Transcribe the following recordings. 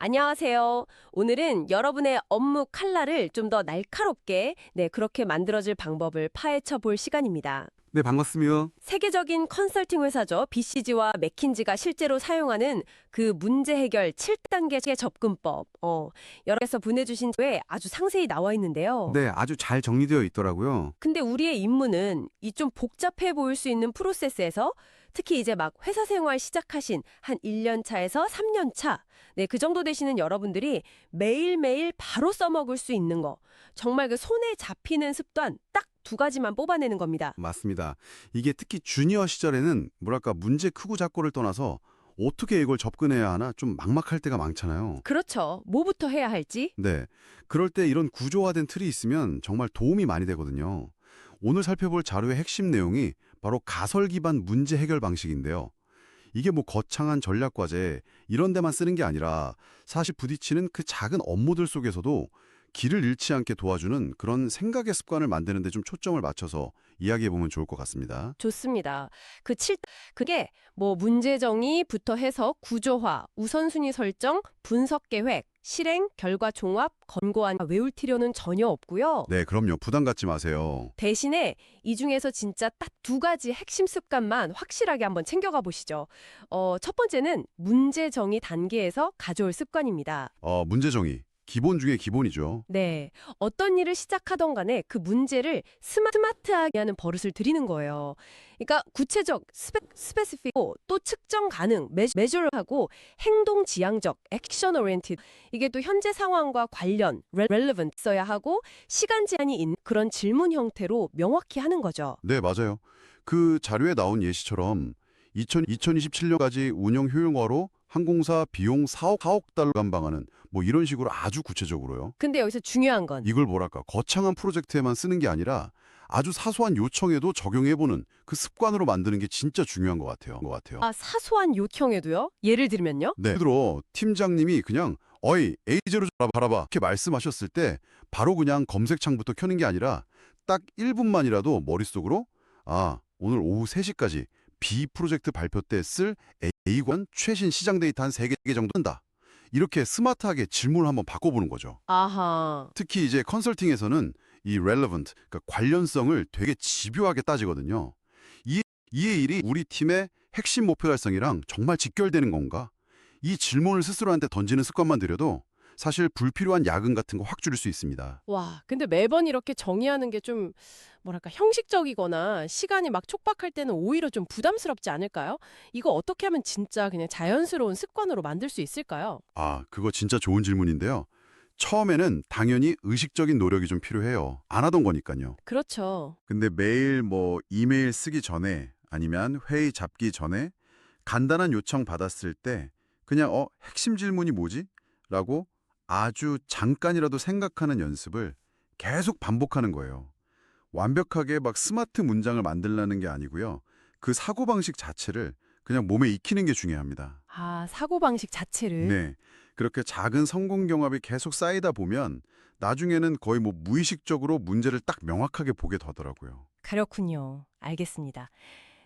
안녕하세요. 오늘은 여러분의 업무 칼날을 좀 더 날카롭게, 그렇게 만들어질 방법을 파헤쳐 볼 시간입니다. 네, 반갑습니다. 세계적인 컨설팅 회사죠. BCG와 맥킨지가 실제로 사용하는 그 문제 해결 7단계 접근법. 여러 개서 보내주신 에 아주 상세히 나와 있는데요. 네, 아주 잘 정리되어 있더라고요. 근데 우리의 임무는 이 좀 복잡해 보일 수 있는 프로세스에서 특히 이제 막 회사 생활 시작하신 한 1년 차에서 3년 차, 그 정도 되시는 여러분들이 매일매일 바로 써먹을 수 있는 거, 정말 그 손에 잡히는 습관 딱 두 가지만 뽑아내는 겁니다. 맞습니다. 이게 특히 주니어 시절에는 뭐랄까 문제 크고 작고를 떠나서 어떻게 이걸 접근해야 하나 좀 막막할 때가 많잖아요. 그렇죠. 뭐부터 해야 할지. 네, 그럴 때 이런 구조화된 틀이 있으면 정말 도움이 많이 되거든요. 오늘 살펴볼 자료의 핵심 내용이 바로 가설 기반 문제 해결 방식인데요. 이게 뭐 거창한 전략 과제 이런 데만 쓰는 게 아니라 사실 부딪히는 그 작은 업무들 속에서도 길을 잃지 않게 도와주는 그런 생각의 습관을 만드는 데 좀 초점을 맞춰서 이야기해 보면 좋을 것 같습니다. 좋습니다. 그게 뭐 문제 정의부터 해서 구조화, 우선순위 설정, 분석 계획, 실행, 결과 종합, 권고안 외울 필요는 전혀 없고요. 네, 그럼요. 부담 갖지 마세요. 대신에 이 중에서 진짜 딱 두 가지 핵심 습관만 확실하게 한번 챙겨가 보시죠. 첫 번째는 문제 정의 단계에서 가져올 습관입니다. 문제 정의. 기본 중에 기본이죠. 네. 어떤 일을 시작하던 간에 그 문제를 스마트하게 하는 버릇을 들이는 거예요. 그러니까 구체적, 스페시픽고 또 측정 가능, 메저하고 행동 지향적, 액션 오리엔티드. 이게 또 현재 상황과 관련, relevant 써야 하고 시간 제한이 있는 그런 질문 형태로 명확히 하는 거죠. 네, 맞아요. 그 자료에 나온 예시처럼 2027년까지 운영 효용화로 항공사 비용 4억 달러 감방하는 뭐 이런 식으로 아주 구체적으로요. 근데 여기서 중요한 건 이걸 뭐랄까 거창한 프로젝트에만 쓰는 게 아니라 아주 사소한 요청에도 적용해보는 그 습관으로 만드는 게 진짜 중요한 것 같아요. 사소한 요청에도요? 예를 들면요? 네. 예를 들어 팀장님이 그냥 어이 A0 바라봐 이렇게 말씀하셨을 때 바로 그냥 검색창부터 켜는 게 아니라 딱 1분만이라도 머릿속으로 오늘 오후 3시까지 B 프로젝트 발표 때 쓸 A관 최신 시장 데이터 한 3개 정도 뜬다. 이렇게 스마트하게 질문을 한번 바꿔보는 거죠. 아하. 특히 이제 컨설팅에서는 이 relevant, 그러니까 관련성을 되게 집요하게 따지거든요. 이 일이 우리 팀의 핵심 목표 달성이랑 정말 직결되는 건가? 이 질문을 스스로한테 던지는 습관만 들여도 사실 불필요한 야근 같은 거 확 줄일 수 있습니다. 와, 근데 매번 이렇게 정의하는 게 좀, 뭐랄까, 형식적이거나 시간이 막 촉박할 때는 오히려 좀 부담스럽지 않을까요? 이거 어떻게 하면 진짜 그냥 자연스러운 습관으로 만들 수 있을까요? 그거 진짜 좋은 질문인데요. 처음에는 당연히 의식적인 노력이 좀 필요해요. 안 하던 거니까요. 그렇죠. 근데 매일 뭐 이메일 쓰기 전에 아니면 회의 잡기 전에 간단한 요청 받았을 때 그냥 핵심 질문이 뭐지? 라고 아주 잠깐이라도 생각하는 연습을 계속 반복하는 거예요. 완벽하게 막 스마트 문장을 만들라는 게 아니고요. 그 사고방식 자체를 그냥 몸에 익히는 게 중요합니다. 사고방식 자체를. 네. 그렇게 작은 성공 경험이 계속 쌓이다 보면 나중에는 거의 뭐 무의식적으로 문제를 딱 명확하게 보게 되더라고요. 그렇군요. 알겠습니다.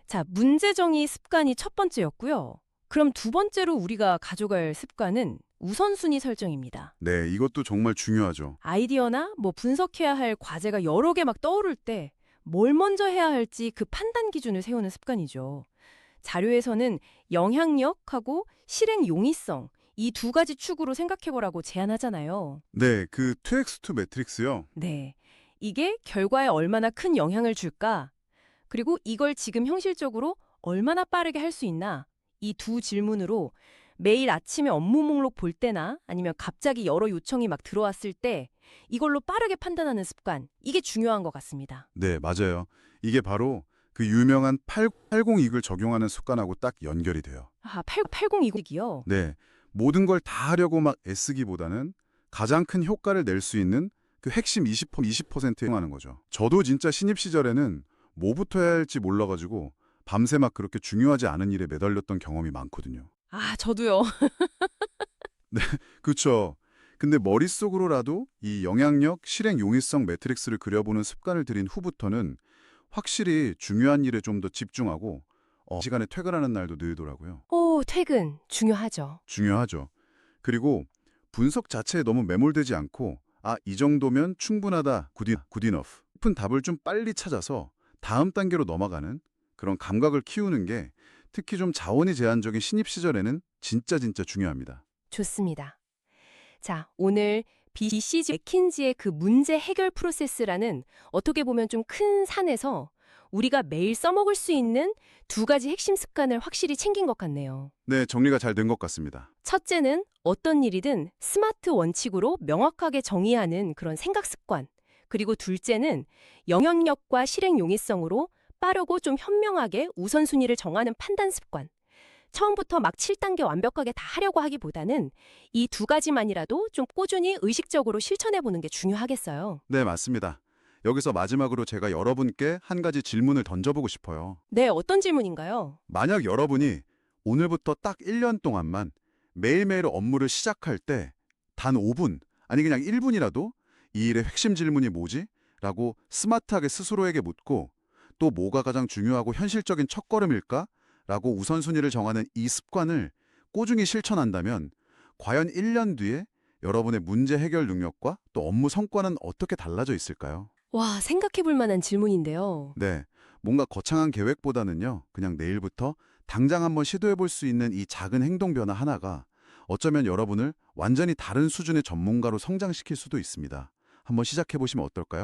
자, 문제 정의 습관이 첫 번째였고요. 그럼 두 번째로 우리가 가져갈 습관은 우선순위 설정입니다. 네, 이것도 정말 중요하죠. 아이디어나 뭐 분석해야 할 과제가 여러 개 막 떠오를 때 뭘 먼저 해야 할지 그 판단 기준을 세우는 습관이죠. 자료에서는 영향력하고 실행 용이성 이 두 가지 축으로 생각해보라고 제안하잖아요. 네, 그 2x2 매트릭스요. 네. 이게 결과에 얼마나 큰 영향을 줄까? 그리고 이걸 지금 현실적으로 얼마나 빠르게 할 수 있나? 이 두 질문으로 매일 아침에 업무 목록 볼 때나 아니면 갑자기 여러 요청이 막 들어왔을 때 이걸로 빠르게 판단하는 습관, 이게 중요한 것 같습니다. 네, 맞아요. 이게 바로 그 유명한 802를 적용하는 습관하고 딱 연결이 돼요. 8020이요? 네, 모든 걸 다 하려고 막 애쓰기보다는 가장 큰 효과를 낼 수 있는 그 핵심 20% 행하는 거죠. 저도 진짜 신입 시절에는 뭐부터 해야 할지 몰라가지고 밤새 막 그렇게 중요하지 않은 일에 매달렸던 경험이 많거든요. 저도요. 그렇죠. 근데 머릿속으로라도 이 영향력, 실행 용이성 매트릭스를 그려보는 습관을 들인 후부터는 확실히 중요한 일에 좀 더 집중하고 시간에 퇴근하는 날도 늘더라고요. 퇴근 중요하죠. 중요하죠. 그리고 분석 자체에 너무 매몰되지 않고 이 정도면 충분하다, good enough 싶은 답을 좀 빨리 찾아서 다음 단계로 넘어가는 그런 감각을 키우는 게 특히 좀 자원이 제한적인 신입 시절에는 진짜 중요합니다. 좋습니다. 자, 오늘 BCG 맥킨지의 그 문제 해결 프로세스라는 어떻게 보면 좀 큰 산에서 우리가 매일 써먹을 수 있는 두 가지 핵심 습관을 확실히 챙긴 것 같네요. 네, 정리가 잘 된 것 같습니다. 첫째는 어떤 일이든 스마트 원칙으로 명확하게 정의하는 그런 생각 습관. 그리고 둘째는 영향력과 실행 용이성으로 빠르고 좀 현명하게 우선순위를 정하는 판단 습관. 처음부터 막 7단계 완벽하게 다 하려고 하기보다는 이 두 가지만이라도 좀 꾸준히 의식적으로 실천해보는 게 중요하겠어요. 네, 맞습니다. 여기서 마지막으로 제가 여러분께 한 가지 질문을 던져보고 싶어요. 네, 어떤 질문인가요? 만약 여러분이 오늘부터 딱 1년 동안만 매일매일 업무를 시작할 때 단 5분, 아니 그냥 1분이라도 이 일의 핵심 질문이 뭐지? 라고 스마트하게 스스로에게 묻고 또 뭐가 가장 중요하고 현실적인 첫걸음일까? 라고 우선순위를 정하는 이 습관을 꾸준히 실천한다면 과연 1년 뒤에 여러분의 문제 해결 능력과 또 업무 성과는 어떻게 달라져 있을까요? 와, 생각해볼 만한 질문인데요. 네, 뭔가 거창한 계획보다는요, 그냥 내일부터 당장 한번 시도해볼 수 있는 이 작은 행동 변화 하나가 어쩌면 여러분을 완전히 다른 수준의 전문가로 성장시킬 수도 있습니다. 한번 시작해보시면 어떨까요?